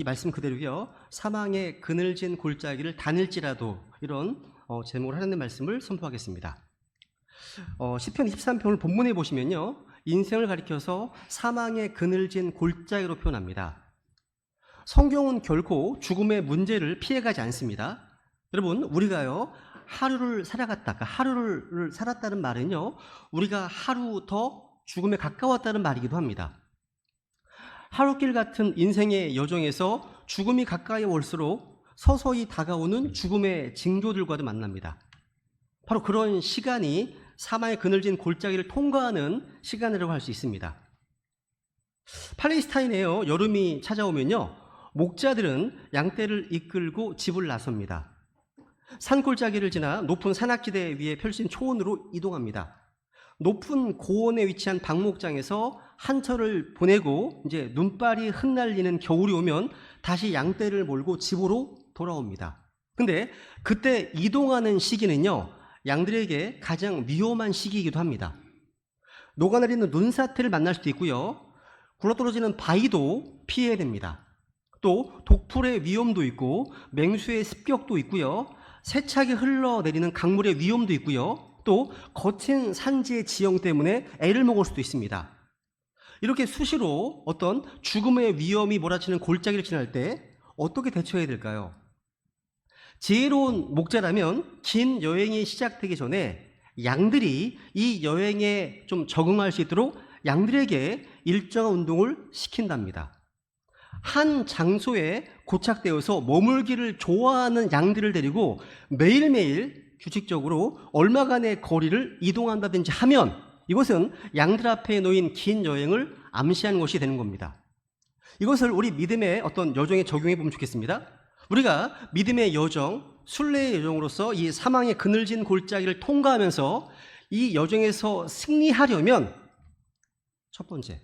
이 말씀 그대로요. 사망의 그늘진 골짜기를 다닐지라도 이런 제목을 하는 말씀을 선포하겠습니다. 시편 23편을 본문에 보시면요. 인생을 가리켜서 사망의 그늘진 골짜기로 표현합니다. 성경은 결코 죽음의 문제를 피해가지 않습니다. 여러분, 우리가요. 하루를 살아갔다, 하루를 살았다는 말은요. 우리가 하루 더 죽음에 가까웠다는 말이기도 합니다. 하루길 같은 인생의 여정에서 죽음이 가까이 올수록 서서히 다가오는 죽음의 징조들과도 만납니다. 바로 그런 시간이 사망의 그늘진 골짜기를 통과하는 시간이라고 할 수 있습니다. 팔레스타인에요. 여름이 찾아오면요. 목자들은 양떼를 이끌고 집을 나섭니다. 산골짜기를 지나 높은 산악지대 위에 펼친 초원으로 이동합니다. 높은 고원에 위치한 방목장에서 한철을 보내고 이제 눈발이 흩날리는 겨울이 오면 다시 양떼를 몰고 집으로 돌아옵니다. 근데 그때 이동하는 시기는요, 양들에게 가장 위험한 시기이기도 합니다. 녹아내리는 눈사태를 만날 수도 있고요, 굴러떨어지는 바위도 피해야 됩니다. 또 독풀의 위험도 있고 맹수의 습격도 있고요, 세차게 흘러내리는 강물의 위험도 있고요, 또 거친 산지의 지형 때문에 애를 먹을 수도 있습니다. 이렇게 수시로 어떤 죽음의 위험이 몰아치는 골짜기를 지날 때 어떻게 대처해야 될까요? 지혜로운 목자라면 긴 여행이 시작되기 전에 양들이 이 여행에 좀 적응할 수 있도록 양들에게 일정한 운동을 시킨답니다. 한 장소에 고착되어서 머물기를 좋아하는 양들을 데리고 매일매일 규칙적으로 얼마간의 거리를 이동한다든지 하면 이것은 양들 앞에 놓인 긴 여행을 암시하는 것이 되는 겁니다. 이것을 우리 믿음의 어떤 여정에 적용해 보면 좋겠습니다. 우리가 믿음의 여정, 순례의 여정으로서 이 사망의 그늘진 골짜기를 통과하면서 이 여정에서 승리하려면 첫 번째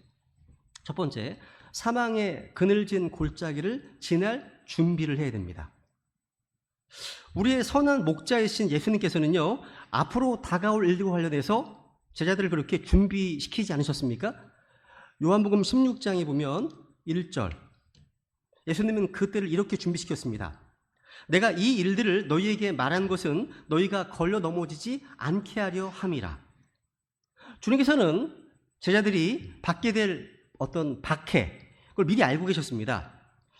사망의 그늘진 골짜기를 지날 준비를 해야 됩니다. 우리의 선한 목자이신 예수님께서는요, 앞으로 다가올 일들과 관련해서 제자들을 그렇게 준비시키지 않으셨습니까? 요한복음 16장에 보면 1절, 예수님은 그때를 이렇게 준비시켰습니다. 내가 이 일들을 너희에게 말한 것은 너희가 걸려 넘어지지 않게 하려 함이라. 주님께서는 제자들이 받게 될 어떤 박해, 그걸 미리 알고 계셨습니다.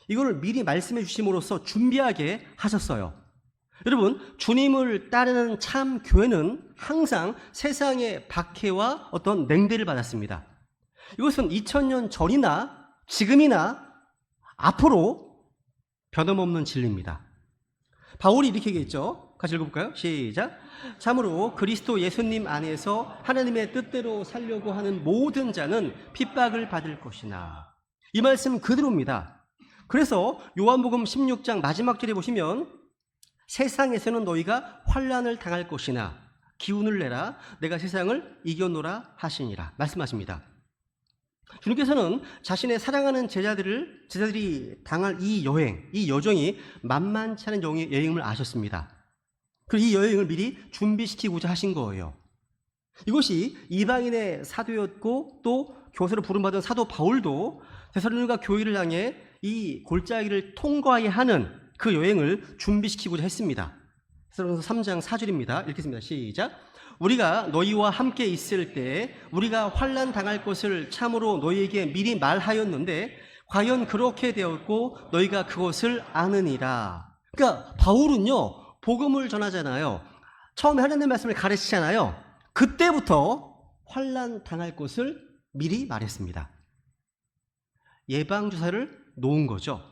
이걸 미리 말씀해 주심으로써 준비하게 하셨어요. 여러분, 주님을 따르는 참 교회는 항상 세상의 박해와 어떤 냉대를 받았습니다. 이것은 2000년 전이나 지금이나 앞으로 변함없는 진리입니다. 바울이 이렇게 얘기했죠. 같이 읽어볼까요? 시작. 참으로 그리스도 예수님 안에서 하나님의 뜻대로 살려고 하는 모든 자는 핍박을 받을 것이나. 이 말씀 그대로입니다. 그래서 요한복음 16장 마지막 절에 보시면 세상에서는 너희가 환난을 당할 것이나 기운을 내라 내가 세상을 이겨노라 하시니라 말씀하십니다. 주님께서는 자신의 사랑하는 제자들이 당할 이 여정이 만만치 않은 여행임을 아셨습니다. 그리고 이 여행을 미리 준비시키고자 하신 거예요. 이것이 이방인의 사도였고 또 교사로 부름받은 사도 바울도 데살로니가 교회를 향해 이 골짜기를 통과해야 하는 그 여행을 준비시키고자 했습니다. 데살로니가서 3장 4절입니다. 읽겠습니다. 시작. 우리가 너희와 함께 있을 때 우리가 환난 당할 것을 참으로 너희에게 미리 말하였는데 과연 그렇게 되었고 너희가 그것을 아느니라. 그러니까 바울은요, 복음을 전하잖아요. 처음에 하나님의 말씀을 가르치잖아요. 그때부터 환난 당할 것을 미리 말했습니다. 예방주사를 놓은 거죠.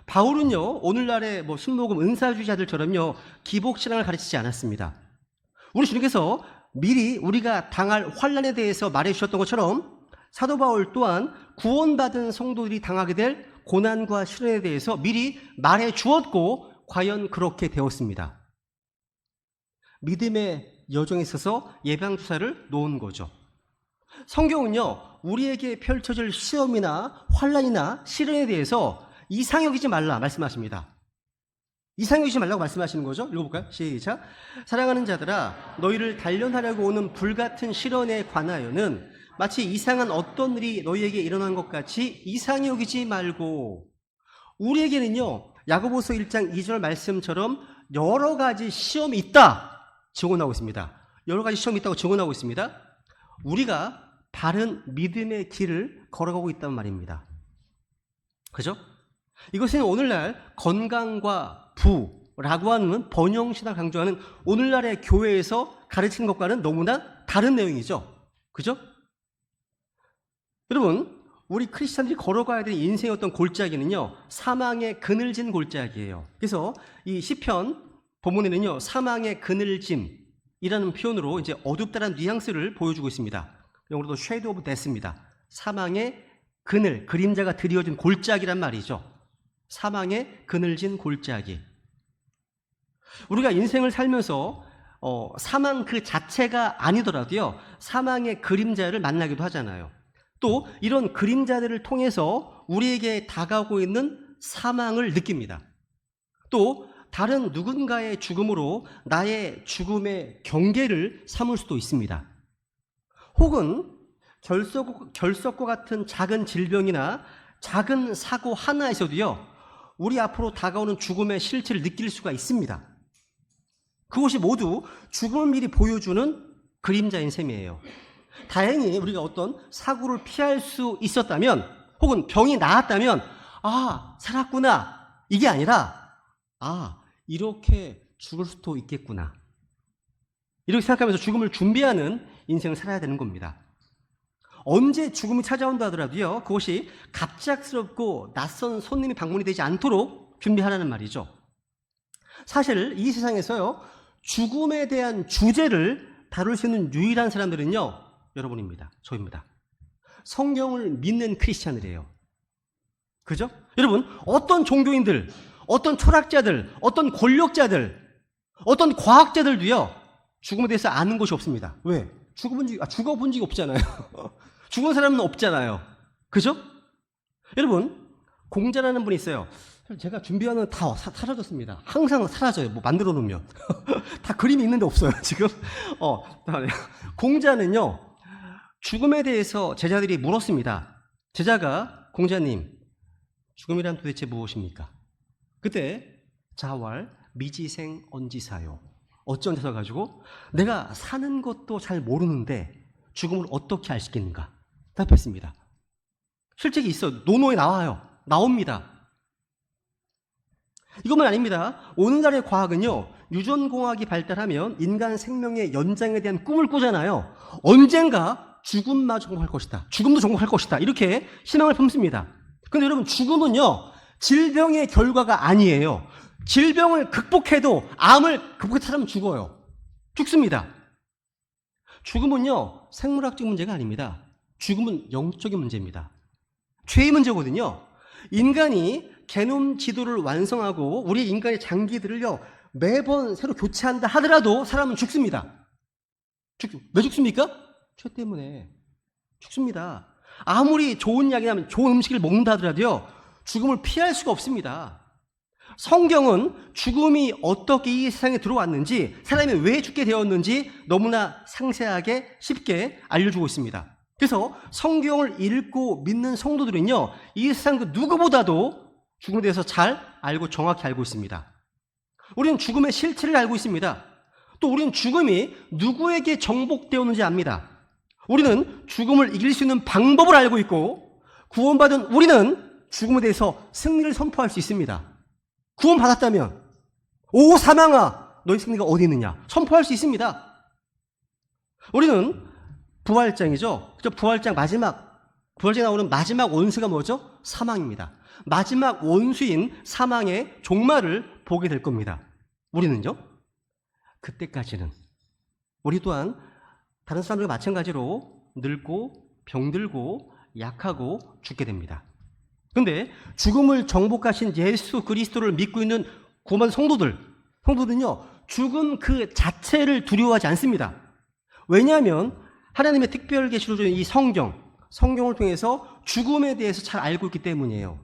바울은요, 오늘날의 순복음 은사주의자들처럼요, 기복신앙을 가르치지 않았습니다. 우리 주님께서 미리 우리가 당할 환난에 대해서 말해주셨던 것처럼 사도 바울 또한 구원받은 성도들이 당하게 될 고난과 시련에 대해서 미리 말해주었고 과연 그렇게 되었습니다. 믿음의 여정에 있어서 예방주사를 놓은 거죠. 성경은요, 우리에게 펼쳐질 시험이나 환난이나 시련에 대해서 이상 여기지 말라 말씀하십니다. 이상 여기지 말라고 말씀하시는 거죠. 읽어볼까요? 시작. 사랑하는 자들아, 너희를 단련하려고 오는 불같은 시련에 관하여는 마치 이상한 어떤 일이 너희에게 일어난 것 같이 이상히 여기지 말고 우리에게는요, 야고보서 1장 2절 말씀처럼 여러 가지 시험이 있다 증언하고 있습니다. 여러 가지 시험이 있다고 증언하고 있습니다. 우리가 바른 믿음의 길을 걸어가고 있단 말입니다. 그죠? 이것은 오늘날 건강과 부라고 하는 번영신앙을 강조하는 오늘날의 교회에서 가르치는 것과는 너무나 다른 내용이죠. 그죠? 여러분, 우리 크리스찬들이 걸어가야 될 인생의 어떤 골짜기는요, 사망의 그늘진 골짜기예요. 그래서 이 시편 본문에는요, 사망의 그늘짐이라는 표현으로 이제 어둡다는 뉘앙스를 보여주고 있습니다. 영어로도 shadow of death입니다. 사망의 그늘, 그림자가 드리워진 골짜기란 말이죠. 사망의 그늘진 골짜기. 우리가 인생을 살면서 사망 그 자체가 아니더라도요, 사망의 그림자를 만나기도 하잖아요. 또 이런 그림자들을 통해서 우리에게 다가오고 있는 사망을 느낍니다. 또 다른 누군가의 죽음으로 나의 죽음의 경계를 삼을 수도 있습니다. 혹은 결석과 같은 작은 질병이나 작은 사고 하나에서도요, 우리 앞으로 다가오는 죽음의 실체를 느낄 수가 있습니다. 그것이 모두 죽음을 미리 보여주는 그림자인 셈이에요. 다행히 우리가 어떤 사고를 피할 수 있었다면, 혹은 병이 나았다면, 아, 살았구나, 이게 아니라, 아, 이렇게 죽을 수도 있겠구나, 이렇게 생각하면서 죽음을 준비하는 인생을 살아야 되는 겁니다. 언제 죽음이 찾아온다 하더라도요, 그것이 갑작스럽고 낯선 손님이 방문이 되지 않도록 준비하라는 말이죠. 사실 이 세상에서요, 죽음에 대한 주제를 다룰 수 있는 유일한 사람들은요, 여러분입니다. 저입니다. 성경을 믿는 크리스찬들이에요. 그죠? 여러분, 어떤 종교인들, 어떤 철학자들, 어떤 권력자들, 어떤 과학자들도요, 죽음에 대해서 아는 것이 없습니다. 왜? 죽어본 적이 없잖아요. 죽은 사람은 없잖아요. 그죠? 여러분, 공자라는 분이 있어요. 제가 준비하는 다 사라졌습니다. 항상 사라져요. 뭐 만들어 놓으면. 다 그림이 있는데 없어요, 지금. 공자는요, 죽음에 대해서 제자들이 물었습니다. 제자가, 공자님, 죽음이란 도대체 무엇입니까? 그때 자활 미지생 언지사요. 어찌 앉아서 가지고 내가 사는 것도 잘 모르는데 죽음을 어떻게 알 수 있겠는가? 답했습니다. 실책이 있어요. 논어에 나옵니다. 이것만 아닙니다. 오늘날의 과학은요, 유전공학이 발달하면 인간 생명의 연장에 대한 꿈을 꾸잖아요. 언젠가 죽음마저 정복할 것이다, 죽음도 정복할 것이다, 이렇게 희망을 품습니다. 그런데 여러분, 죽음은요, 질병의 결과가 아니에요. 질병을 극복해도, 암을 극복해도 사람은 죽습니다. 죽음은요, 생물학적 문제가 아닙니다. 죽음은 영적인 문제입니다. 죄의 문제거든요. 인간이 게놈 지도를 완성하고 우리 인간의 장기들을요, 매번 새로 교체한다 하더라도 사람은 죽습니다. 왜 죽습니까? 죄 때문에 죽습니다. 아무리 좋은 약이나 좋은 음식을 먹는다 하더라도요, 죽음을 피할 수가 없습니다. 성경은 죽음이 어떻게 이 세상에 들어왔는지, 사람이 왜 죽게 되었는지 너무나 상세하게 쉽게 알려주고 있습니다. 그래서 성경을 읽고 믿는 성도들은요, 이 세상 그 누구보다도 죽음에 대해서 잘 알고 정확히 알고 있습니다. 우리는 죽음의 실체를 알고 있습니다. 또 우리는 죽음이 누구에게 정복되었는지 압니다. 우리는 죽음을 이길 수 있는 방법을 알고 있고, 구원받은 우리는 죽음에 대해서 승리를 선포할 수 있습니다. 구원받았다면 오 사망아, 너희 승리가 어디 있느냐 선포할 수 있습니다. 우리는 부활장이죠. 부활장에 나오는 마지막 원수가 뭐죠? 사망입니다. 마지막 원수인 사망의 종말을 보게 될 겁니다. 우리는요, 그때까지는 우리 또한 다른 사람들과 마찬가지로 늙고 병들고 약하고 죽게 됩니다. 그런데 죽음을 정복하신 예수 그리스도를 믿고 있는 구원받은 성도들은요, 죽음 그 자체를 두려워하지 않습니다. 왜냐하면 하나님의 특별 계시로 주는 이 성경을 통해서 죽음에 대해서 잘 알고 있기 때문이에요.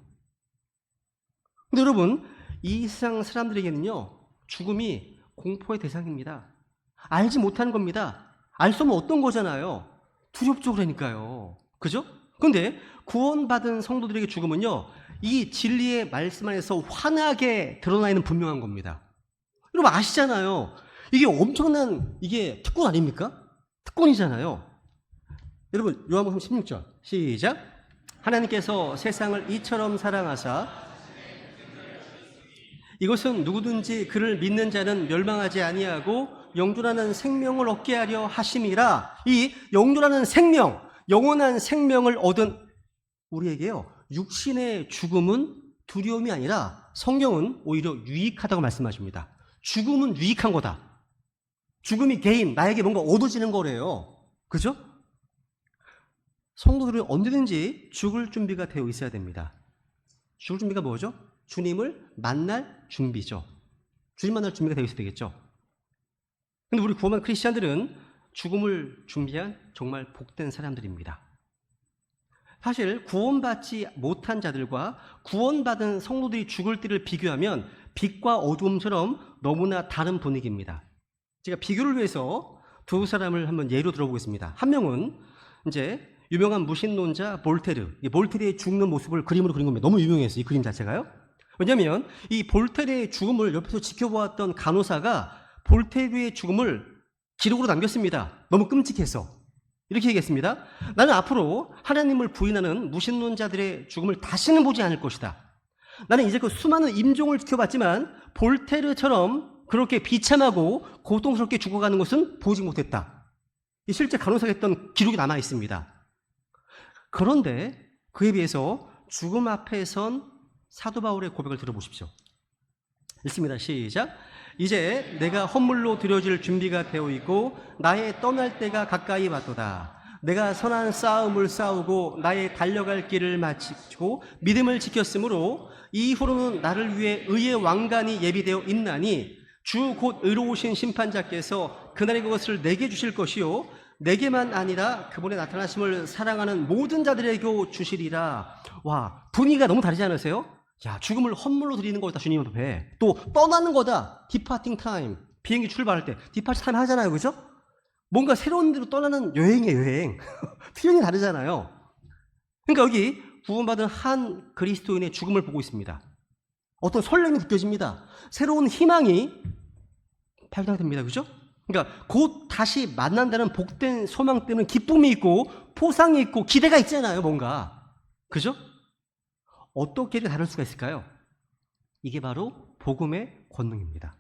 근데 여러분, 이 세상 사람들에게는요, 죽음이 공포의 대상입니다. 알지 못하는 겁니다. 알 수 없는 어떤 거잖아요. 두렵죠, 그러니까요. 그죠? 그런데 구원받은 성도들에게 죽음은요, 이 진리의 말씀 안에서 환하게 드러나 있는 분명한 겁니다. 여러분 아시잖아요. 이게 엄청난 이게 특권 아닙니까? 특권이잖아요. 여러분 요한복음 16절 시작. 하나님께서 세상을 이처럼 사랑하사 이것은 누구든지 그를 믿는 자는 멸망하지 아니하고 영존하는 생명을 얻게 하려 하심이라. 이 영존하는 생명, 영원한 생명을 얻은 우리에게요, 육신의 죽음은 두려움이 아니라 성경은 오히려 유익하다고 말씀하십니다. 죽음은 유익한 거다. 죽음이 개인, 나에게 뭔가 얻어지는 거래요. 그죠? 성도들은 언제든지 죽을 준비가 되어 있어야 됩니다. 죽을 준비가 뭐죠? 주님을 만날 준비죠. 주님 만날 준비가 되어 있어야 되겠죠. 근데 우리 구원받은 크리스찬들은 죽음을 준비한 정말 복된 사람들입니다. 사실 구원받지 못한 자들과 구원받은 성도들이 죽을 때를 비교하면 빛과 어두움처럼 너무나 다른 분위기입니다. 제가 비교를 위해서 두 사람을 한번 예로 들어보겠습니다. 한 명은 이제 유명한 무신론자 볼테르. 볼테르의 죽는 모습을 그림으로 그린 겁니다. 너무 유명해서 이 그림 자체가요. 왜냐하면 이 볼테르의 죽음을 옆에서 지켜보았던 간호사가 볼테르의 죽음을 기록으로 남겼습니다. 너무 끔찍해서. 이렇게 얘기했습니다. 나는 앞으로 하나님을 부인하는 무신론자들의 죽음을 다시는 보지 않을 것이다. 나는 이제 그 수많은 임종을 지켜봤지만 볼테르처럼 그렇게 비참하고 고통스럽게 죽어가는 것은 보지 못했다. 실제 간호사가 했던 기록이 남아 있습니다. 그런데 그에 비해서 죽음 앞에 선 사도 바울의 고백을 들어보십시오. 읽습니다. 시작. 이제 내가 헌물로 드려질 준비가 되어 있고 나의 떠날 때가 가까이 왔도다. 내가 선한 싸움을 싸우고 나의 달려갈 길을 마치고 믿음을 지켰으므로 이후로는 나를 위해 의의 왕관이 예비되어 있나니 주 곧 의로우신 심판자께서 그날의 그것을 내게 주실 것이요 내게만 아니라 그분의 나타나심을 사랑하는 모든 자들에게 주시리라. 와, 분위기가 너무 다르지 않으세요? 야, 죽음을 헌물로 드리는 거다, 주님 앞에. 또 떠나는 거다, 디파팅 타임. 비행기 출발할 때 디파팅 타임 하잖아요, 그죠? 뭔가 새로운 데로 떠나는 여행이에요, 여행. 표현이 다르잖아요. 그러니까 여기 구원받은 한 그리스도인의 죽음을 보고 있습니다. 어떤 설렘이 느껴집니다. 새로운 희망이 발견됩니다, 그죠? 그러니까 곧 다시 만난다는 복된 소망 때문에 기쁨이 있고 포상이 있고 기대가 있잖아요, 뭔가. 그죠? 어떻게 다를 수가 있을까요? 이게 바로 복음의 권능입니다.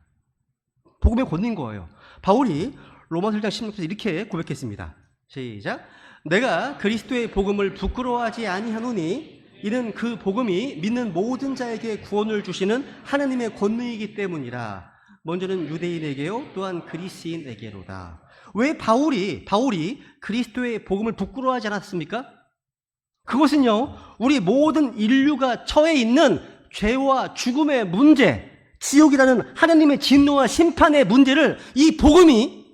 복음의 권능인 거예요. 바울이 로마서 1장 16절에서 이렇게 고백했습니다. 시작. 내가 그리스도의 복음을 부끄러워하지 아니하노니 이는 그 복음이 믿는 모든 자에게 구원을 주시는 하나님의 권능이기 때문이라. 먼저는 유대인에게요 또한 그리스인에게로다. 왜 바울이 그리스도의 복음을 부끄러워하지 않았습니까? 그것은요, 우리 모든 인류가 처해 있는 죄와 죽음의 문제, 지옥이라는 하나님의 진노와 심판의 문제를 이 복음이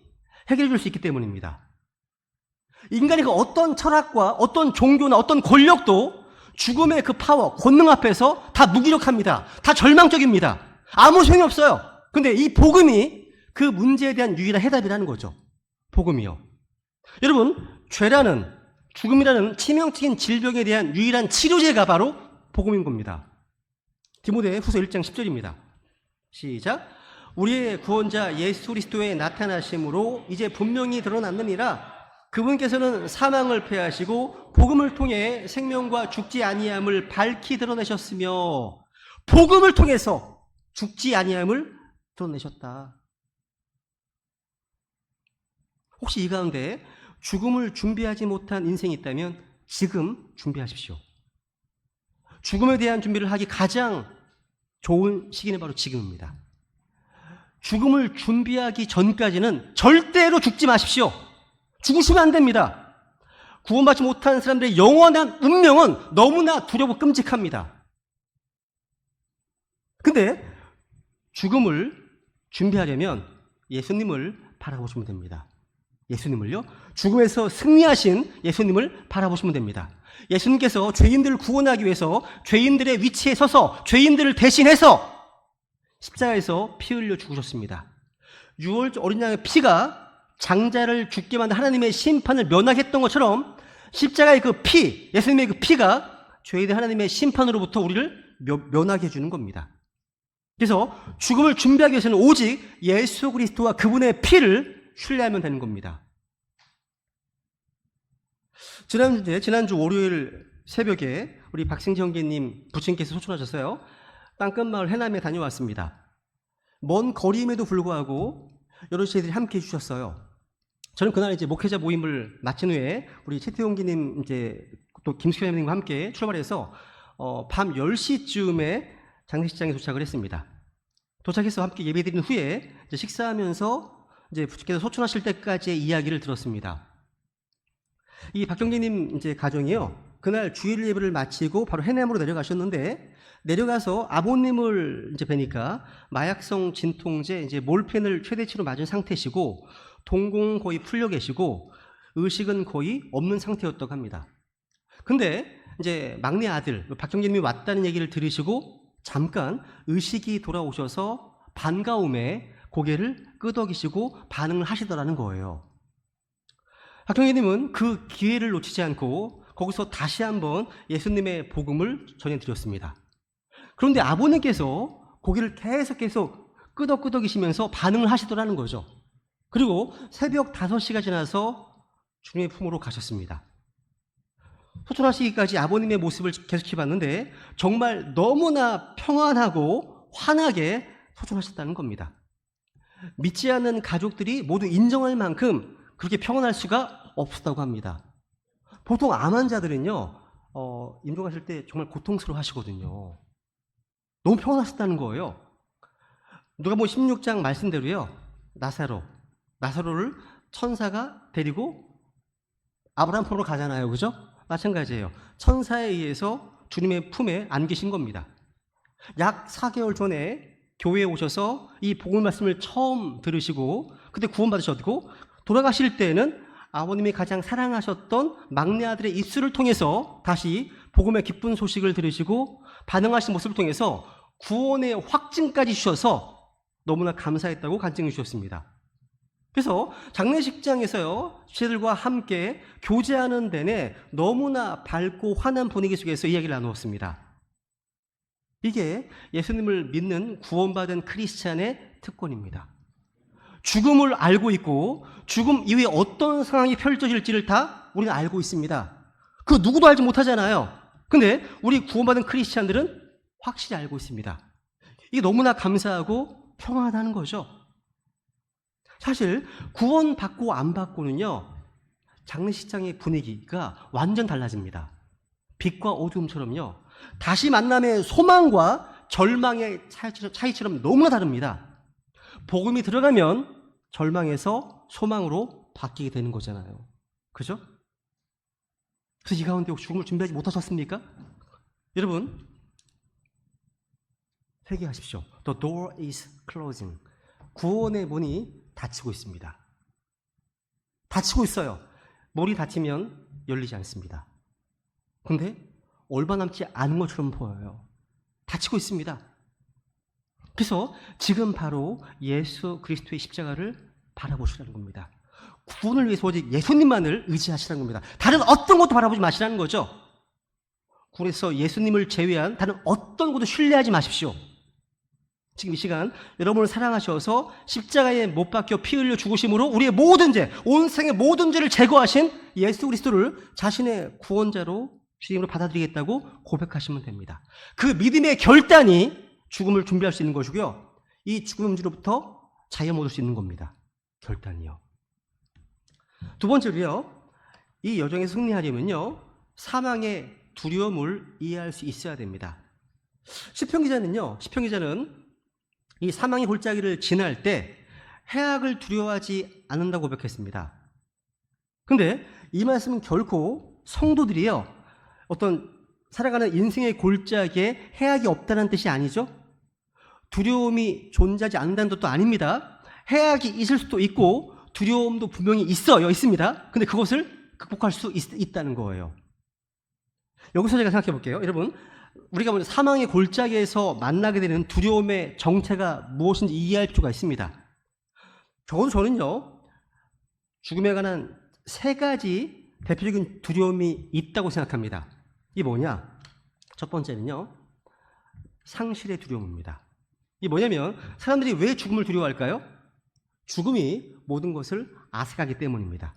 해결해 줄 수 있기 때문입니다. 인간의 그 어떤 철학과 어떤 종교나 어떤 권력도 죽음의 그 파워, 권능 앞에서 다 무기력합니다. 다 절망적입니다. 아무 소용이 없어요. 근데 이 복음이 그 문제에 대한 유일한 해답이라는 거죠. 복음이요. 여러분, 죄라는, 죽음이라는 치명적인 질병에 대한 유일한 치료제가 바로 복음인 겁니다. 디모데 후서 1장 10절입니다. 시작. 우리의 구원자 예수 그리스도의 나타나심으로 이제 분명히 드러났느니라. 그분께서는 사망을 패하시고 복음을 통해 생명과 죽지 아니함을 밝히 드러내셨으며 복음을 통해서 죽지 아니함을 드러내셨다. 혹시 이 가운데 죽음을 준비하지 못한 인생이 있다면 지금 준비하십시오. 죽음에 대한 준비를 하기 가장 좋은 시기는 바로 지금입니다. 죽음을 준비하기 전까지는 절대로 죽지 마십시오. 죽으시면 안 됩니다. 구원받지 못한 사람들의 영원한 운명은 너무나 두렵고 끔찍합니다. 근데 죽음을 준비하려면 예수님을 바라보시면 됩니다. 예수님을요? 죽음에서 승리하신 예수님을 바라보시면 됩니다. 예수님께서 죄인들을 구원하기 위해서 죄인들의 위치에 서서 죄인들을 대신해서 십자가에서 피 흘려 죽으셨습니다. 6월 어린 양의 피가 장자를 죽게 만든 하나님의 심판을 면하게 했던 것처럼 십자가의 그 피, 예수님의 그 피가 죄에 대한 하나님의 심판으로부터 우리를 면하게 해주는 겁니다. 그래서 죽음을 준비하기 위해서는 오직 예수 그리스도와 그분의 피를 신뢰하면 되는 겁니다. 지난주 월요일 새벽에 우리 박승지 형제님 부친께서 소천하셨어요. 땅끝마을 해남에 다녀왔습니다. 먼 거리임에도 불구하고 여러 시들이 함께 해주셨어요. 저는 그날 이제 목회자 모임을 마친 후에 우리 최태용기님 또 김수현 형님과 함께 출발해서 밤 10시쯤에 장례식장에 도착을 했습니다. 도착해서 함께 예배드린 후에 이제 식사하면서 이제 부친께서 소천하실 때까지의 이야기를 들었습니다. 이 박경재님 가정이요. 그날 주일 예배를 마치고 바로 해남으로 내려가셨는데 내려가서 아버님을 뵈니까 마약성 진통제 몰펜을 최대치로 맞은 상태시고 동공 거의 풀려 계시고 의식은 거의 없는 상태였다고 합니다. 근데 이제 막내 아들 박경재님이 왔다는 얘기를 들으시고 잠깐 의식이 돌아오셔서 반가움에 고개를 끄덕이시고 반응을 하시더라는 거예요. 박경재님은 그 기회를 놓치지 않고 거기서 다시 한번 예수님의 복음을 전해드렸습니다. 그런데 아버님께서 고개를 계속 끄덕끄덕이시면서 반응을 하시더라는 거죠. 그리고 새벽 5시가 지나서 주님의 품으로 가셨습니다. 소천하시기까지 아버님의 모습을 계속 지켜봤는데 정말 너무나 평안하고 환하게 소천하셨다는 겁니다. 믿지 않는 가족들이 모두 인정할 만큼 그렇게 평안할 수가 없었다고 합니다. 보통 암 환자들은요, 임종하실 때 정말 고통스러워 하시거든요. 너무 평안하셨다는 거예요. 누가복음 16장 말씀대로요, 나사로를 천사가 데리고 아브라함 품으로 가잖아요. 그죠? 마찬가지예요. 천사에 의해서 주님의 품에 안기신 겁니다. 약 4개월 전에 교회에 오셔서 이 복음 말씀을 처음 들으시고 그때 구원받으셨고 돌아가실 때에는 아버님이 가장 사랑하셨던 막내 아들의 입술을 통해서 다시 복음의 기쁜 소식을 들으시고 반응하신 모습을 통해서 구원의 확증까지 주셔서 너무나 감사했다고 간증해 주셨습니다. 그래서 장례식장에서요, 지체들과 함께 교제하는 내내 너무나 밝고 환한 분위기 속에서 이야기를 나누었습니다. 이게 예수님을 믿는 구원받은 크리스찬의 특권입니다. 죽음을 알고 있고 죽음 이후에 어떤 상황이 펼쳐질지를 다 우리는 알고 있습니다. 그 누구도 알지 못하잖아요. 근데 우리 구원받은 크리스찬들은 확실히 알고 있습니다. 이게 너무나 감사하고 평안하다는 거죠. 사실 구원받고 안 받고는요, 장례식장의 분위기가 완전 달라집니다. 빛과 어두움처럼요, 다시 만남의 소망과 절망의 차이처럼 너무나 다릅니다. 복음이 들어가면 절망에서 소망으로 바뀌게 되는 거잖아요. 그죠? 그래서 이 가운데 혹시 죽음을 준비하지 못하셨습니까? 여러분, 회개하십시오. The door is closing. 구원의 문이 닫히고 있습니다. 닫히고 있어요. 문이 닫히면 열리지 않습니다. 근데 얼마 남지 않은 것처럼 보여요. 닫히고 있습니다. 그래서 지금 바로 예수 그리스도의 십자가를 바라보시라는 겁니다. 구원을 위해서 오직 예수님만을 의지하시라는 겁니다. 다른 어떤 것도 바라보지 마시라는 거죠. 그래서 예수님을 제외한 다른 어떤 것도 신뢰하지 마십시오. 지금 이 시간 여러분을 사랑하셔서 십자가에 못 박혀 피 흘려 죽으심으로 우리의 모든 죄, 온 생의 모든 죄를 제거하신 예수 그리스도를 자신의 구원자로 주님으로 받아들이겠다고 고백하시면 됩니다. 그 믿음의 결단이 죽음을 준비할 수 있는 것이고요, 이 죽음의 문제로부터 자유 얻을 수 있는 겁니다. 결단이요. 두 번째로요, 이 여정에서 승리하려면요, 사망의 두려움을 이해할 수 있어야 됩니다. 시편 기자는 이 사망의 골짜기를 지날 때 해악을 두려워하지 않는다고 고백했습니다. 근데 이 말씀은 결코 성도들이요, 어떤 살아가는 인생의 골짜기에 해악이 없다는 뜻이 아니죠. 두려움이 존재하지 않는다는 뜻도 아닙니다. 해악이 있을 수도 있고 두려움도 분명히 있습니다. 근데 그것을 극복할 수 있다는 거예요. 여기서 제가 생각해 볼게요. 여러분, 우리가 먼저 사망의 골짜기에서 만나게 되는 두려움의 정체가 무엇인지 이해할 필요가 있습니다. 적어도 저는요, 죽음에 관한 3가지 대표적인 두려움이 있다고 생각합니다. 이게 뭐냐? 첫 번째는요, 상실의 두려움입니다. 이게 뭐냐면 사람들이 왜 죽음을 두려워할까요? 죽음이 모든 것을 앗아가기 때문입니다.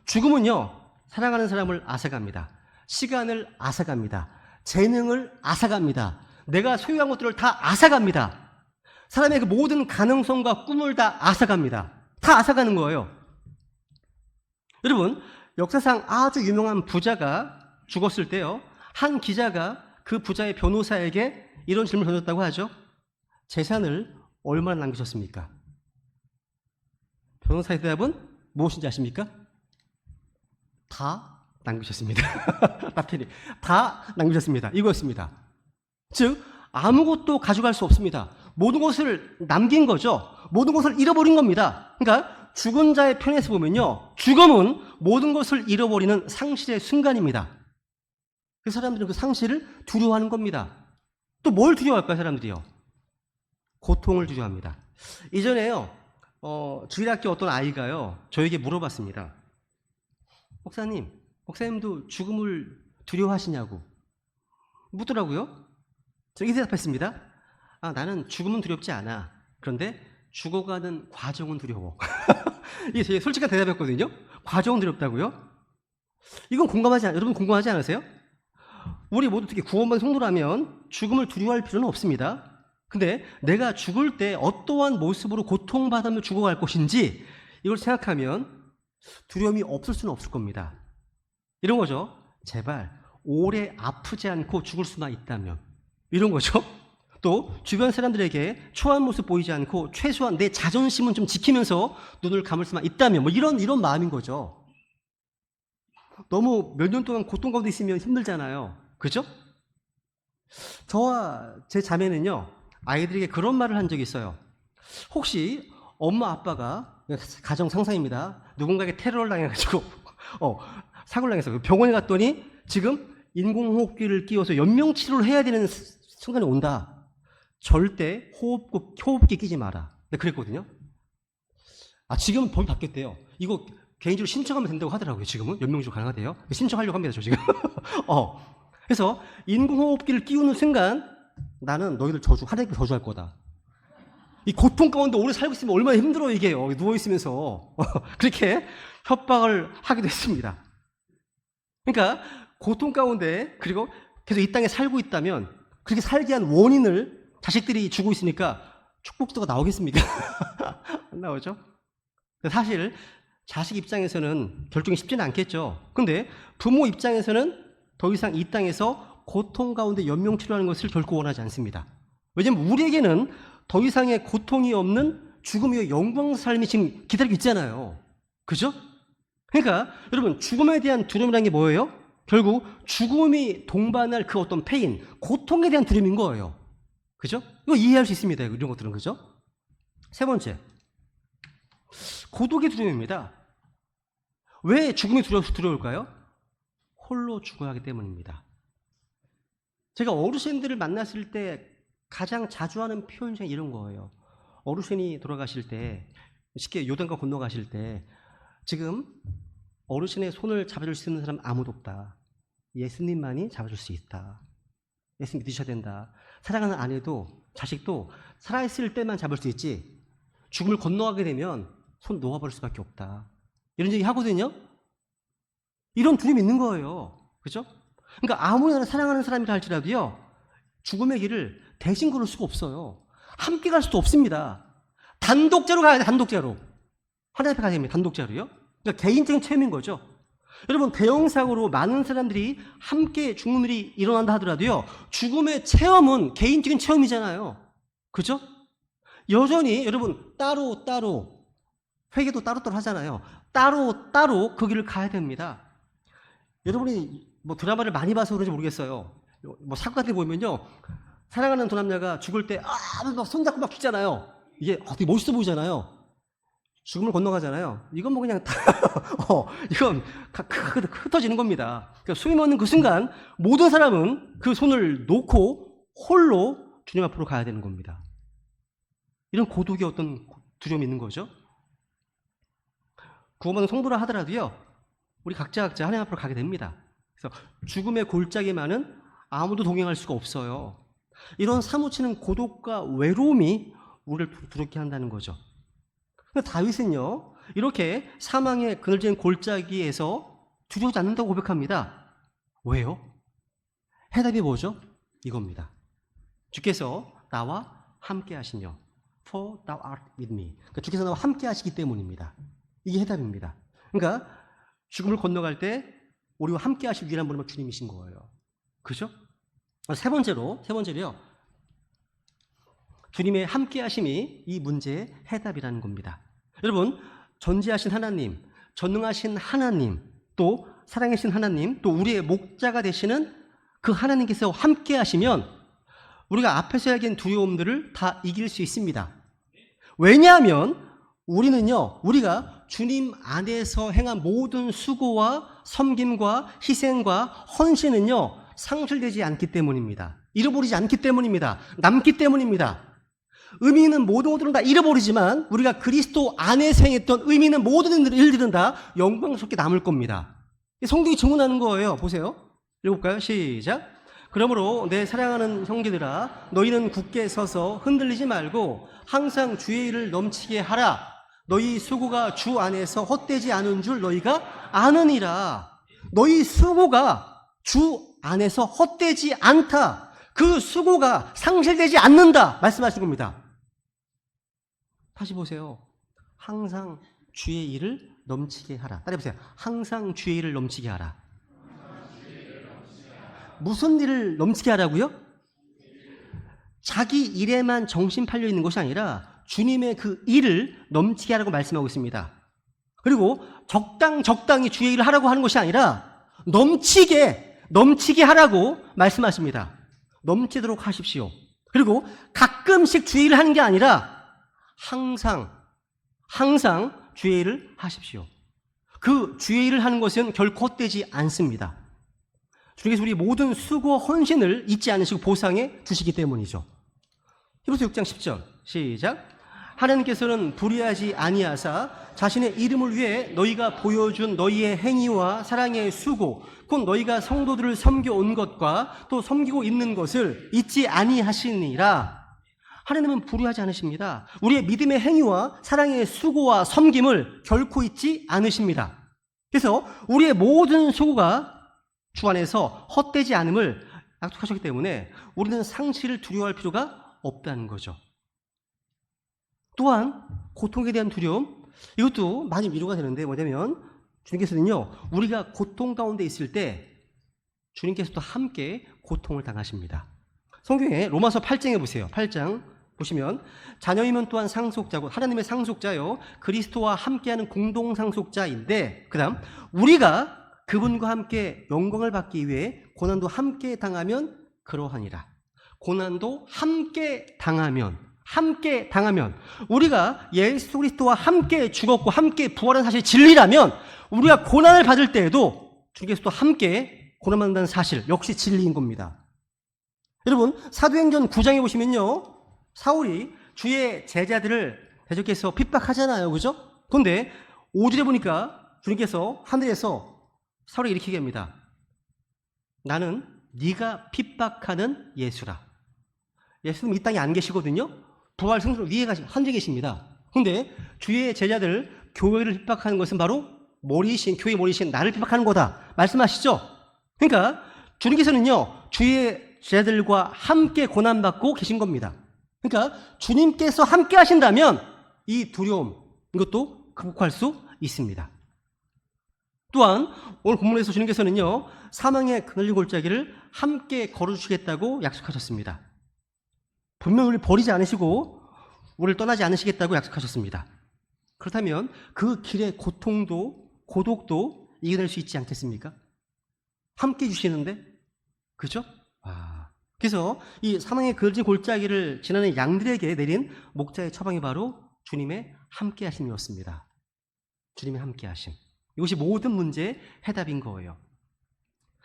죽음은요, 사랑하는 사람을 앗아갑니다. 시간을 앗아갑니다. 재능을 앗아갑니다. 내가 소유한 것들을 다 앗아갑니다. 사람의 그 모든 가능성과 꿈을 다 앗아갑니다. 다 앗아가는 거예요. 여러분, 역사상 아주 유명한 부자가 죽었을 때요, 한 기자가 그 부자의 변호사에게 이런 질문을 던졌다고 하죠. 재산을 얼마나 남기셨습니까? 변호사의 대답은 무엇인지 아십니까? 다 남기셨습니다. 답변이 다 남기셨습니다. 이거였습니다. 즉 아무것도 가져갈 수 없습니다. 모든 것을 남긴 거죠. 모든 것을 잃어버린 겁니다. 그러니까 죽은 자의 편에서 보면요, 죽음은 모든 것을 잃어버리는 상실의 순간입니다. 그 사람들은 그 상실을 두려워하는 겁니다. 또 뭘 두려워할까요, 사람들이요? 고통을 두려워합니다. 이전에요, 주일학교 어떤 아이가요, 저에게 물어봤습니다. 목사님도 죽음을 두려워하시냐고 묻더라고요. 저 이렇게 대답했습니다. 나는 죽음은 두렵지 않아. 그런데 죽어가는 과정은 두려워. 이게 되게 솔직한 대답이었거든요. 과정은 두렵다고요? 이건 여러분 공감하지 않으세요? 우리 모두 특히 구원받은 성도라면 죽음을 두려워할 필요는 없습니다. 근데 내가 죽을 때 어떠한 모습으로 고통받으며 죽어갈 것인지 이걸 생각하면 두려움이 없을 수는 없을 겁니다. 이런 거죠. 제발 오래 아프지 않고 죽을 수만 있다면, 이런 거죠. 또 주변 사람들에게 초라한 모습 보이지 않고 최소한 내 자존심은 좀 지키면서 눈을 감을 수만 있다면, 뭐 이런 마음인 거죠. 너무 몇 년 동안 고통 가운데 있으면 힘들잖아요. 그죠? 저와 제 자매는요, 아이들에게 그런 말을 한 적이 있어요. 혹시 엄마 아빠가, 가정 상상입니다, 누군가에게 테러를 당해가지고 사고를 당해서 병원에 갔더니 지금 인공호흡기를 끼워서 연명치료를 해야 되는 순간이 온다. 절대 호흡기 끼지 마라. 네, 그랬거든요. 지금은 법이 바뀌었대요. 이거 개인적으로 신청하면 된다고 하더라고요. 지금은 연명치료 가능하대요. 신청하려고 합니다, 저 지금. 그래서 인공호흡기를 끼우는 순간 나는 너희들 하나님께 저주할 거다. 이 고통 가운데 오래 살고 있으면 얼마나 힘들어, 이게 누워있으면서. 그렇게 협박을 하기도 했습니다. 그러니까 고통 가운데, 그리고 계속 이 땅에 살고 있다면 그렇게 살게 한 원인을 자식들이 주고 있으니까 축복도가 나오겠습니까? 안 나오죠? 사실 자식 입장에서는 결정이 쉽지는 않겠죠. 근데 부모 입장에서는 더 이상 이 땅에서 고통 가운데 연명치료하는 것을 결코 원하지 않습니다. 왜냐하면 우리에게는 더 이상의 고통이 없는 죽음의 영광 삶이 지금 기다리고 있잖아요. 그죠? 그러니까 여러분, 죽음에 대한 두려움이라는 게 뭐예요? 결국 죽음이 동반할 그 어떤 페인, 고통에 대한 두려움인 거예요. 그죠? 이거 이해할 수 있습니다, 이런 것들은. 그죠? 세 번째, 고독의 두려움입니다. 왜 죽음이 두려울까요? 홀로 죽어야 하기 때문입니다. 제가 어르신들을 만났을 때 가장 자주 하는 표현 중에 이런 거예요. 어르신이 돌아가실 때, 쉽게 요단강 건너가실 때, 지금 어르신의 손을 잡아줄 수 있는 사람 아무도 없다. 예수님만이 잡아줄 수 있다. 예수님 믿으셔야 된다. 사랑하는 아내도 자식도 살아있을 때만 잡을 수 있지, 죽음을 건너가게 되면 손 놓아버릴 수밖에 없다. 이런 얘기 하거든요. 이런 두려움이 있는 거예요. 그죠? 그러니까 아무리 사랑하는 사람이라 할지라도요, 죽음의 길을 대신 걸을 수가 없어요. 함께 갈 수도 없습니다. 단독자로 가야 돼, 단독자로. 하나님 앞에 가야 됩니다, 단독자로요. 그러니까 개인적인 체험인 거죠. 여러분, 대형사고로 많은 사람들이 함께 죽는 일이 일어난다 하더라도요, 죽음의 체험은 개인적인 체험이잖아요. 그죠? 여전히 여러분, 따로 회개도 따로따로 하잖아요. 따로 그 길을 가야 됩니다. 여러분이 뭐 드라마를 많이 봐서 그런지 모르겠어요. 뭐 사고 같은 데 보면요, 사랑하는 두 남녀가 죽을 때 막 손잡고 막 죽잖아요. 이게 되게 멋있어 보이잖아요. 죽음을 건너가잖아요. 이건 뭐 그냥 이건 흩어지는 겁니다. 그러니까 숨이 멎는 그 순간 모든 사람은 그 손을 놓고 홀로 주님 앞으로 가야 되는 겁니다. 이런 고독의 어떤 두려움이 있는 거죠. 구원받은 성도라 하더라도요, 우리 각자 하나님 앞으로 가게 됩니다. 그래서 죽음의 골짜기 많은 아무도 동행할 수가 없어요. 이런 사무치는 고독과 외로움이 우리를 두렵게 한다는 거죠. 근데 다윗은요, 이렇게 사망의 그늘진 골짜기에서 두려워하지 않는다고 고백합니다. 왜요? 해답이 뭐죠? 이겁니다. 주께서 나와 함께 하시며 For thou art with me. 그러니까 주께서 나와 함께 하시기 때문입니다. 이게 해답입니다. 그러니까 죽음을 건너갈 때 우리와 함께 하실 유일한 분은 주님이신 거예요. 그죠? 세 번째로요. 주님의 함께 하심이 이 문제의 해답이라는 겁니다. 여러분, 전지하신 하나님, 전능하신 하나님, 또 사랑하신 하나님, 또 우리의 목자가 되시는 그 하나님께서 함께 하시면 우리가 앞에서 이야기한 두려움들을 다 이길 수 있습니다. 왜냐하면 우리가 주님 안에서 행한 모든 수고와 섬김과 희생과 헌신은요, 상실되지 않기 때문입니다. 잃어버리지 않기 때문입니다. 남기 때문입니다. 의미 있는 모든 것들은 다 잃어버리지만 우리가 그리스도 안에서 행했던 의미 있는 모든 일들은 다 영광스럽게 남을 겁니다. 성경이 증언하는 거예요. 보세요. 읽어볼까요? 시작. 그러므로 내 사랑하는 형제들아, 너희는 굳게 서서 흔들리지 말고 항상 주의 일을 넘치게 하라. 너희 수고가 주 안에서 헛되지 않은 줄 너희가 아느니라. 너희 수고가 주 안에서 헛되지 않다. 그 수고가 상실되지 않는다 말씀하신 겁니다. 다시 보세요. 항상 주의 일을 넘치게 하라. 따라해보세요. 항상 주의 일을 넘치게 하라. 무슨 일을 넘치게 하라고요? 자기 일에만 정신 팔려 있는 것이 아니라 주님의 그 일을 넘치게 하라고 말씀하고 있습니다. 그리고 적당히 주의 일을 하라고 하는 것이 아니라 넘치게 하라고 말씀하십니다. 넘치도록 하십시오. 그리고 가끔씩 주의 일을 하는 게 아니라 항상 주의 일을 하십시오. 그 주의 일을 하는 것은 결코 헛되지 않습니다. 주님께서 우리 모든 수고 헌신을 잊지 않으시고 보상해 주시기 때문이죠. 히브리서 6장 10절 시작. 하나님께서는 불의하지 아니하사 자신의 이름을 위해 너희가 보여준 너희의 행위와 사랑의 수고, 곧 너희가 성도들을 섬겨온 것과 또 섬기고 있는 것을 잊지 아니하시니라. 하나님은 불의하지 않으십니다. 우리의 믿음의 행위와 사랑의 수고와 섬김을 결코 잊지 않으십니다. 그래서 우리의 모든 수고가 주 안에서 헛되지 않음을 약속하셨기 때문에 우리는 상실을 두려워할 필요가 없다는 거죠. 또한 고통에 대한 두려움, 이것도 많이 위로가 되는데 뭐냐면 주님께서는요, 우리가 고통 가운데 있을 때 주님께서도 함께 고통을 당하십니다. 성경에 로마서 8장에 보세요. 8장 보시면 자녀이면 또한 상속자고 하나님의 상속자요 그리스도와 함께하는 공동 상속자인데 그 다음 우리가 그분과 함께 영광을 받기 위해 고난도 함께 당하면 그러하니라. 고난도 함께 당하면 우리가 예수 그리스도와 함께 죽었고 함께 부활한 사실이 진리라면 우리가 고난을 받을 때에도 주님께서도 함께 고난받는다는 사실 역시 진리인 겁니다. 여러분 사도행전 9장에 보시면요 사울이 주의 제자들을 대적해서 핍박하잖아요. 그죠? 그런데 5절에 보니까 주님께서 하늘에서 사울에게 이렇게 얘기합니다. 나는 네가 핍박하는 예수라. 예수는 이 땅에 안 계시거든요. 부활 승수로 위에 하늘에 계십니다. 그런데 주의 제자들 교회를 핍박하는 것은 바로 교회 머리신 나를 핍박하는 거다 말씀하시죠. 그러니까 주님께서는요 주의 제자들과 함께 고난받고 계신 겁니다. 그러니까 주님께서 함께 하신다면 이 두려움 이것도 극복할 수 있습니다. 또한 오늘 본문에서 주님께서는요 사망의 그늘진 골짜기를 함께 걸어주시겠다고 약속하셨습니다. 분명히 우리를 버리지 않으시고 우리를 떠나지 않으시겠다고 약속하셨습니다. 그렇다면 그 길의 고통도 고독도 이겨낼 수 있지 않겠습니까? 함께 해주시는데 그죠? 그래서 이 사망의 그늘진 골짜기를 지나는 양들에게 내린 목자의 처방이 바로 주님의 함께 하심이었습니다. 주님의 함께 하심. 이것이 모든 문제의 해답인 거예요.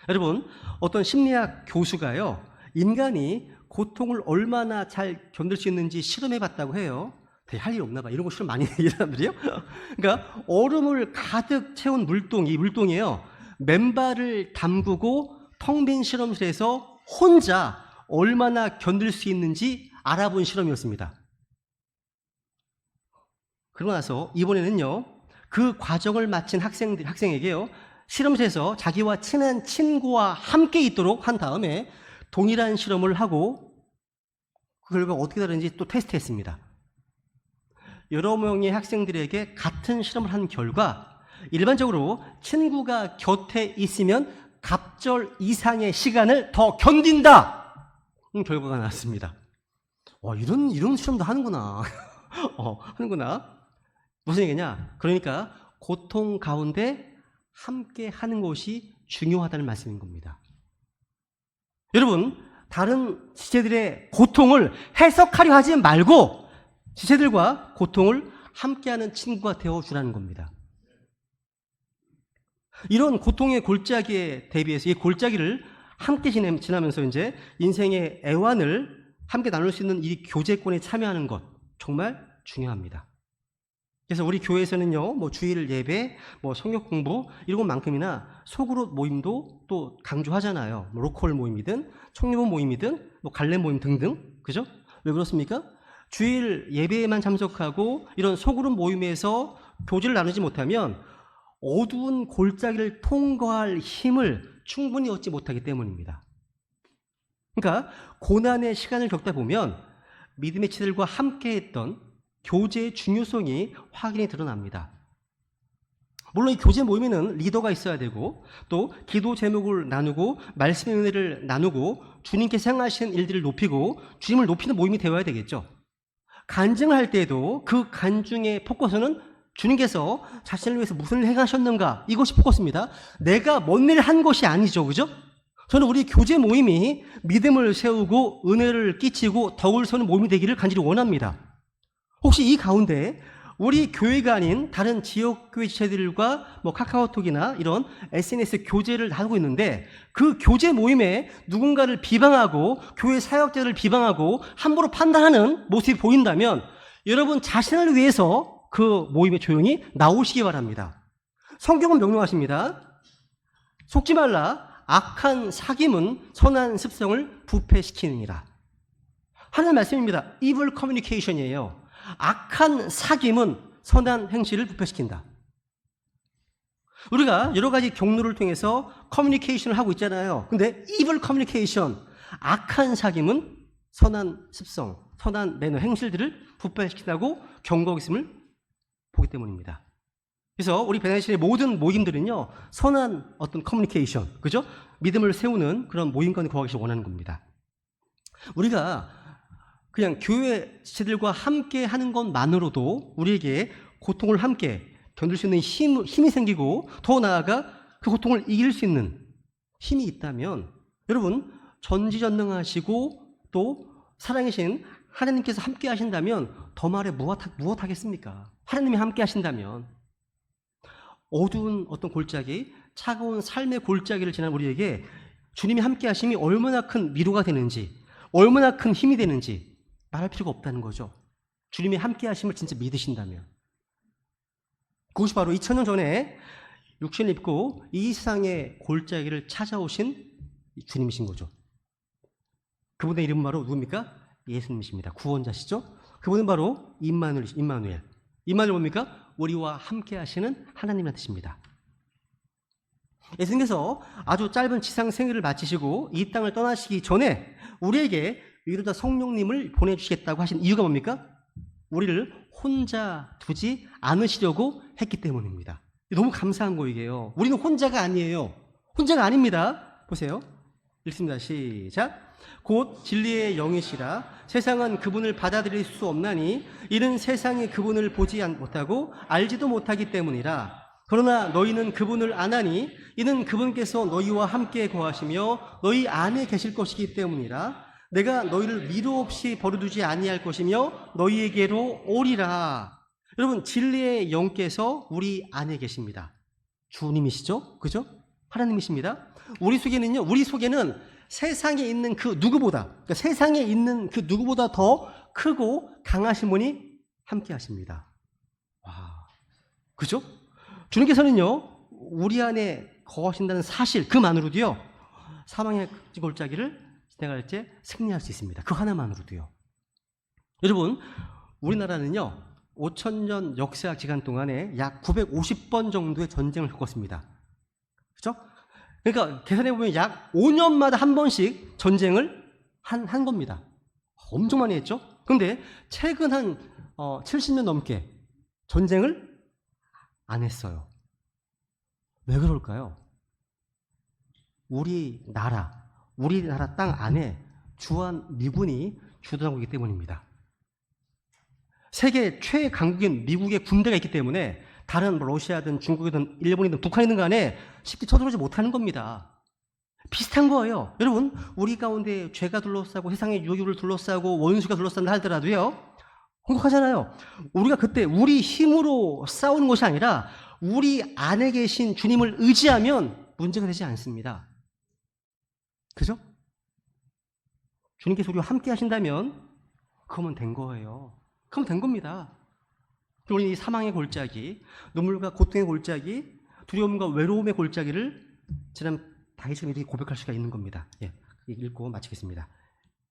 여러분 어떤 심리학 교수가요 인간이 고통을 얼마나 잘 견딜 수 있는지 실험해 봤다고 해요. 되게 할 일 없나 봐. 이런 거 실험 많이 해 이 사람들이요. 그러니까 얼음을 가득 채운 물동이에요. 맨발을 담그고 텅 빈 실험실에서 혼자 얼마나 견딜 수 있는지 알아본 실험이었습니다. 그러고 나서 이번에는요, 그 과정을 마친 학생에게요, 실험실에서 자기와 친한 친구와 함께 있도록 한 다음에 동일한 실험을 하고 그 결과가 어떻게 다른지 또 테스트했습니다. 여러 명의 학생들에게 같은 실험을 한 결과 일반적으로 친구가 곁에 있으면 갑절 이상의 시간을 더 견딘다! 결과가 나왔습니다. 와, 이런 실험도 하는구나. 하는구나. 무슨 얘기냐? 그러니까 고통 가운데 함께 하는 것이 중요하다는 말씀인 겁니다. 여러분, 다른 지체들의 고통을 해석하려 하지 말고 지체들과 고통을 함께하는 친구가 되어주라는 겁니다. 이런 고통의 골짜기에 대비해서 이 골짜기를 함께 지나면서 이제 인생의 애환을 함께 나눌 수 있는 이 교제권에 참여하는 것 정말 중요합니다. 그래서 우리 교회에서는요, 뭐 주일 예배, 뭐 성역 공부 이런 것만큼이나 소그룹 모임도 또 강조하잖아요. 뭐 로컬 모임이든 청년부 모임이든 뭐 갈래 모임 등등, 그죠? 왜 그렇습니까? 주일 예배에만 참석하고 이런 소그룹 모임에서 교제를 나누지 못하면 어두운 골짜기를 통과할 힘을 충분히 얻지 못하기 때문입니다. 그러니까 고난의 시간을 겪다 보면 믿음의 지체들과 함께했던 교제의 중요성이 확인이 드러납니다. 물론 이 교제 모임에는 리더가 있어야 되고 또 기도 제목을 나누고 말씀의 은혜를 나누고 주님께서 행하신 일들을 높이고 주님을 높이는 모임이 되어야 되겠죠. 간증을 할 때에도 그 간증의 포커스는 주님께서 자신을 위해서 무슨 일을 행하셨는가, 이것이 포커스입니다. 내가 뭔 일을 한 것이 아니죠. 그죠? 저는 우리 교제 모임이 믿음을 세우고 은혜를 끼치고 덕을 서는 모임이 되기를 간절히 원합니다. 혹시 이 가운데 우리 교회가 아닌 다른 지역교회 지체들과 뭐 카카오톡이나 이런 SNS 교제를 하고 있는데 그 교제 모임에 누군가를 비방하고 교회 사역자를 비방하고 함부로 판단하는 모습이 보인다면 여러분 자신을 위해서 그 모임에 조용히 나오시기 바랍니다. 성경은 명령하십니다. 속지 말라. 악한 사귐은 선한 습성을 부패시키느니라. 하나님 말씀입니다. evil communication이에요. 악한 사귐은 선한 행실을 부패시킨다. 우리가 여러 가지 경로를 통해서 커뮤니케이션을 하고 있잖아요. 근데 evil communication, 악한 사귐은 선한 습성, 선한 매너, 행실들을 부패시킨다고 경고하고 있음을 보기 때문입니다. 그래서 우리 베네신의 모든 모임들은요, 선한 어떤 커뮤니케이션, 그죠? 믿음을 세우는 그런 모임 가운데 거하기 원하는 겁니다. 우리가 그냥 교회 지체들과 함께 하는 것만으로도 우리에게 고통을 함께 견딜 수 있는 힘이 생기고 더 나아가 그 고통을 이길 수 있는 힘이 있다면 여러분 전지전능하시고 또 살아계신 하나님께서 함께 하신다면 더 말해 무엇하겠습니까? 하나님이 함께 하신다면 어두운 어떤 골짜기, 차가운 삶의 골짜기를 지난 우리에게 주님이 함께 하심이 얼마나 큰 위로가 되는지, 얼마나 큰 힘이 되는지 말할 필요가 없다는 거죠. 주님이 함께 하심을 진짜 믿으신다면. 그것이 바로 2000년 전에 육신을 입고 이 세상의 골짜기를 찾아오신 주님이신 거죠. 그분의 이름은 바로 누굽니까? 예수님이십니다. 구원자시죠? 그분은 바로 임마누엘. 임마누엘 뭡니까? 우리와 함께 하시는 하나님이라는 뜻입니다. 예수님께서 아주 짧은 지상 생애를 마치시고 이 땅을 떠나시기 전에 우리에게 위로자 성령님을 보내주시겠다고 하신 이유가 뭡니까? 우리를 혼자 두지 않으시려고 했기 때문입니다. 너무 감사한 거 이게요. 우리는 혼자가 아니에요. 혼자가 아닙니다. 보세요. 읽습니다. 시작. 곧 진리의 영이시라 세상은 그분을 받아들일 수 없나니 이는 세상이 그분을 보지 못하고 알지도 못하기 때문이라. 그러나 너희는 그분을 아나니 이는 그분께서 너희와 함께 거하시며 너희 안에 계실 것이기 때문이라. 내가 너희를 미루 없이 버려두지 아니할 것이며 너희에게로 오리라. 여러분 진리의 영께서 우리 안에 계십니다. 주님이시죠? 그죠? 하나님이십니다. 우리 속에는 세상에 있는 그 누구보다, 그러니까 세상에 있는 그 누구보다 더 크고 강하신 분이 함께 하십니다. 와, 그죠? 주님께서는요, 우리 안에 거하신다는 사실, 그만으로도요, 사망의 골짜기를 지나갈 때 승리할 수 있습니다. 그 하나만으로도요. 여러분, 우리나라는요 5,000년 역사학 기간 동안에 약 950번 정도의 전쟁을 겪었습니다. 그렇죠? 그러니까 계산해 보면 약 5년마다 한 번씩 전쟁을 한 겁니다. 엄청 많이 했죠. 그런데 최근 한 70년 넘게 전쟁을 안 했어요. 왜 그럴까요? 우리나라 땅 안에 주한 미군이 주둔하고 있기 때문입니다. 세계 최강국인 미국의 군대가 있기 때문에 다른 러시아든 중국이든 일본이든 북한이든 간에 쉽게 쳐들어오지 못하는 겁니다. 비슷한 거예요. 여러분, 우리 가운데 죄가 둘러싸고 세상의 유혹을 둘러싸고 원수가 둘러싼다 하더라도요, 공격하잖아요. 우리가 그때 우리 힘으로 싸우는 것이 아니라 우리 안에 계신 주님을 의지하면 문제가 되지 않습니다. 그죠? 주님께서 우리와 함께 하신다면 그러면 된 거예요. 그러면 된 겁니다. 우리 이 사망의 골짜기, 눈물과 고통의 골짜기, 두려움과 외로움의 골짜기를 지난 다윗처럼 이렇게 고백할 수가 있는 겁니다. 예, 읽고 마치겠습니다.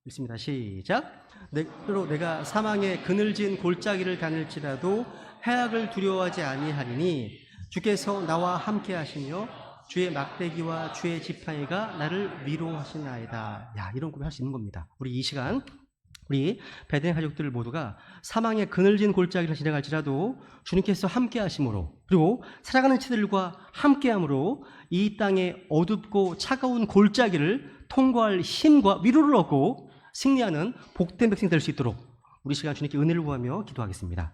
읽습니다. 시작. 내가 사망의 그늘진 골짜기를 다닐지라도 해악을 두려워하지 아니하리니 주께서 나와 함께 하시며 주의 막대기와 주의 지팡이가 나를 위로하시나이다. 야, 이런 고백할 수 있는 겁니다. 우리 이 시간 우리 베드레 가족들 모두가 사망의 그늘진 골짜기를 지나갈지라도 주님께서 함께 하심으로, 그리고 살아가는 치들과 함께함으로 이 땅의 어둡고 차가운 골짜기를 통과할 힘과 위로를 얻고 승리하는 복된 백성 될 수 있도록 우리 시간 주님께 은혜를 구하며 기도하겠습니다.